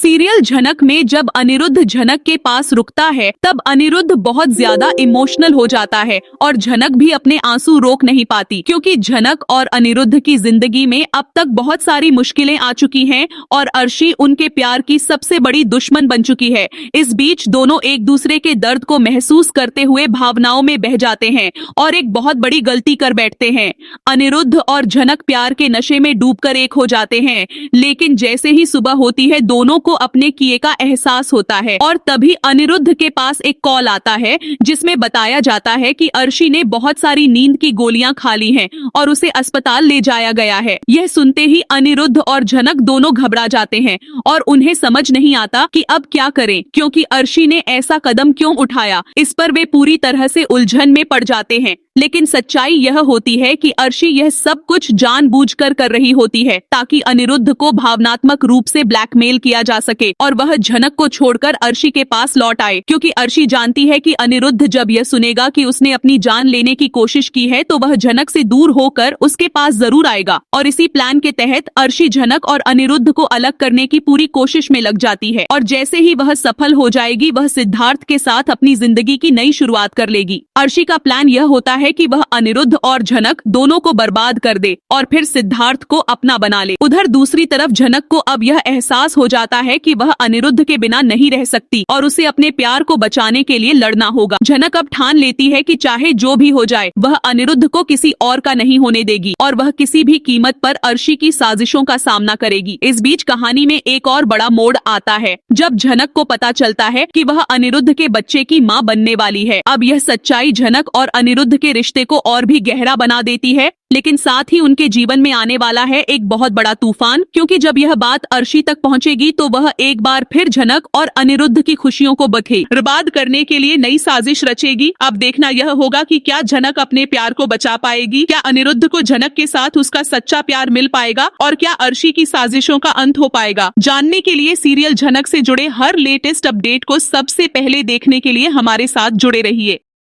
Serial झनक में जब अनिरुद्ध झनक के पास रुकता है तब अनिरुद्ध बहुत ज्यादा इमोशनल हो जाता है और झनक भी अपने आंसू रोक नहीं पाती, क्योंकि झनक और अनिरुद्ध की जिंदगी में अब तक बहुत सारी मुश्किलें आ चुकी हैं और अर्शी उनके प्यार की सबसे बड़ी दुश्मन बन चुकी है। इस बीच दोनों एक दूसरे के दर्द को महसूस करते हुए भावनाओं में बह जाते हैं और एक बहुत बड़ी गलती कर बैठते हैं। अनिरुद्ध और झनक प्यार के नशे में डूबकर एक हो जाते हैं, लेकिन जैसे ही सुबह होती है दोनों को अपने किए का एहसास होता है और तभी अनिरुद्ध के पास एक कॉल आता है जिसमें बताया जाता है कि अर्शी ने बहुत सारी नींद की गोलियां खा ली हैं और उसे अस्पताल ले जाया गया है। यह सुनते ही अनिरुद्ध और झनक दोनों घबरा जाते हैं और उन्हें समझ नहीं आता कि अब क्या करें, क्योंकि अर्शी ने ऐसा कदम क्यों उठाया। इस पर वे पूरी तरह से उलझन में पड़ जाते हैं। लेकिन सच्चाई यह होती है कि अर्शी यह सब कुछ जानबूझकर कर रही होती है ताकि अनिरुद्ध को भावनात्मक रूप से ब्लैकमेल किया जा सके और वह झनक को छोड़कर अर्शी के पास लौट आए, क्योंकि अर्शी जानती है कि अनिरुद्ध जब यह सुनेगा कि उसने अपनी जान लेने की कोशिश की है तो वह झनक से दूर होकर उसके पास जरूर आएगा। और इसी प्लान के तहत अर्शी झनक और अनिरुद्ध को अलग करने की पूरी कोशिश में लग जाती है और जैसे ही वह सफल हो जाएगी वह सिद्धार्थ के साथ अपनी जिंदगी की नई शुरुआत कर लेगी। अर्शी का प्लान यह होता है कि वह अनिरुद्ध और झनक दोनों को बर्बाद कर दे और फिर सिद्धार्थ को अपना बना ले। उधर दूसरी तरफ झनक को अब यह एहसास हो जाता है कि वह अनिरुद्ध के बिना नहीं रह सकती और उसे अपने प्यार को बचाने के लिए लड़ना होगा। झनक अब ठान लेती है कि चाहे जो भी हो जाए वह अनिरुद्ध को किसी और का नहीं होने देगी और वह किसी भी कीमत पर अर्शी की साजिशों का सामना करेगी। इस बीच कहानी में एक और बड़ा मोड़ आता है जब झनक को पता चलता है कि वह अनिरुद्ध के बच्चे की मां बनने वाली है। अब यह सच्चाई झनक और अनिरुद्ध के रिश्ते को और भी गहरा बना देती है, लेकिन साथ ही उनके जीवन में आने वाला है एक बहुत बड़ा तूफान, क्योंकि जब यह बात अर्शी तक पहुंचेगी तो वह एक बार फिर झनक और अनिरुद्ध की खुशियों को बर्बाद करने के लिए नई साजिश रचेगी। अब देखना यह होगा कि क्या झनक अपने प्यार को बचा पाएगी, क्या अनिरुद्ध को झनक के साथ उसका सच्चा प्यार मिल पाएगा और क्या अर्शी की साजिशों का अंत हो पाएगा। जानने के लिए सीरियल झनक से जुड़े हर लेटेस्ट अपडेट को सबसे पहले देखने के लिए हमारे साथ जुड़े रहिए।